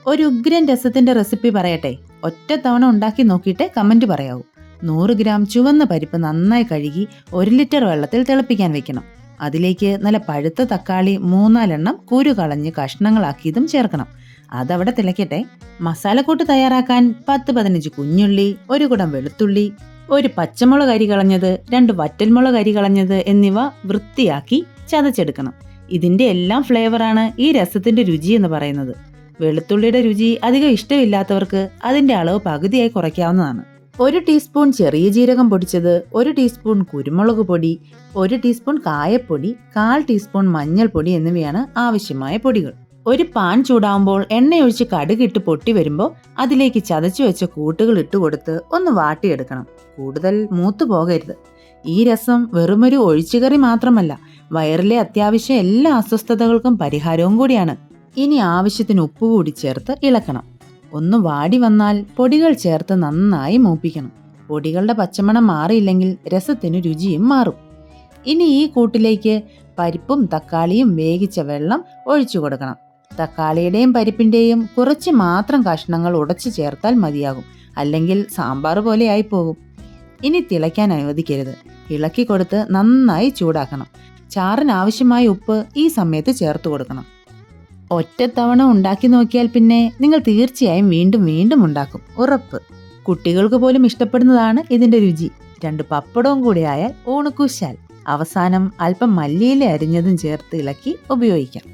ഒരു ഉഗ്രൻ രസത്തിന്റെ റെസിപ്പി പറയട്ടെ. ഒറ്റത്തവണ ഉണ്ടാക്കി നോക്കിയിട്ട് കമന്റ് പറയാവൂ. 100 ഗ്രാം ചുവന്ന പരിപ്പ് നന്നായി കഴുകി 1 ലിറ്റർ വെള്ളത്തിൽ തിളപ്പിക്കാൻ വെക്കണം. അതിലേക്ക് നല്ല പഴുത്ത തക്കാളി 3-4 കുരു കളഞ്ഞ് കഷ്ണങ്ങളാക്കിയതും ചേർക്കണം. അതവിടെ തിളയ്ക്കട്ടെ. മസാലക്കൂട്ട് തയ്യാറാക്കാൻ 10-15 കുഞ്ഞുള്ളി, 1 കുടം വെളുത്തുള്ളി, 1 പച്ചമുളക് അരി കളഞ്ഞത്, 2 വറ്റൽമുളക് അരി കളഞ്ഞത് എന്നിവ വൃത്തിയാക്കി ചതച്ചെടുക്കണം. ഇതിന്റെ എല്ലാം ഫ്ലേവറാണ് ഈ രസത്തിന്റെ രുചി എന്ന് പറയുന്നത്. വെളുത്തുള്ളിയുടെ രുചി അധികം ഇഷ്ടമില്ലാത്തവർക്ക് അതിന്റെ അളവ് പകുതിയായി കുറയ്ക്കാവുന്നതാണ്. 1 ടീസ്പൂൺ ചെറിയ ജീരകം പൊടിച്ചത്, 1 ടീസ്പൂൺ കുരുമുളക് പൊടി, 1 ടീസ്പൂൺ കായപ്പൊടി, 1/4 ടീസ്പൂൺ മഞ്ഞൾപ്പൊടി എന്നിവയാണ് ആവശ്യമായ പൊടികൾ. ഒരു പാൻ ചൂടാവുമ്പോൾ എണ്ണയൊഴിച്ച് കടുകിട്ട് പൊട്ടി വരുമ്പോൾ അതിലേക്ക് ചതച്ചു വെച്ച കൂട്ടുകൾ ഇട്ടുകൊടുത്ത് ഒന്ന് വാട്ടിയെടുക്കണം. കൂടുതൽ മൂത്തു പോകരുത്. ഈ രസം വെറുമൊരു ഒഴിച്ചുകറി മാത്രമല്ല, വയറിലെ അത്യാവശ്യം എല്ലാ അസ്വസ്ഥതകൾക്കും പരിഹാരവും കൂടിയാണ്. ഇനി ആവശ്യത്തിന് ഉപ്പ് കൂടി ചേർത്ത് ഇളക്കണം. ഒന്ന് വാടി വന്നാൽ പൊടികൾ ചേർത്ത് നന്നായി മൂപ്പിക്കണം. പൊടികളുടെ പച്ചമണം മാറിയില്ലെങ്കിൽ രസത്തിന് രുചിയും മാറും. ഇനി ഈ കൂട്ടിലേക്ക് പരിപ്പും തക്കാളിയും വേവിച്ച വെള്ളം ഒഴിച്ചു കൊടുക്കണം. തക്കാളിയുടെയും പരിപ്പിന്റെയും കുറച്ച് മാത്രം കഷ്ണങ്ങൾ ഉടച്ചു ചേർത്താൽ മതിയാകും. അല്ലെങ്കിൽ സാമ്പാർ പോലെ ആയി പോകും. ഇനി തിളയ്ക്കാൻ അനുവദിക്കരുത്. ഇളക്കി കൊടുത്ത് നന്നായി ചൂടാക്കണം. ചാറിന് ആവശ്യമായ ഉപ്പ് ഈ സമയത്ത് ചേർത്ത് കൊടുക്കണം. ഒറ്റത്തവണ ഉണ്ടാക്കി നോക്കിയാൽ പിന്നെ നിങ്ങൾ തീർച്ചയായും വീണ്ടും വീണ്ടും ഉണ്ടാക്കും, ഉറപ്പ്. കുട്ടികൾക്ക് പോലും ഇഷ്ടപ്പെടുന്നതാണ് ഇതിന്റെ രുചി. 2 പപ്പടവും കൂടി ആയാൽ ഊണുകൂശാൽ. അവസാനം അല്പം മല്ലിയില അരിഞ്ഞതും ചേർത്ത് ഇളക്കി ഉപയോഗിക്കാം.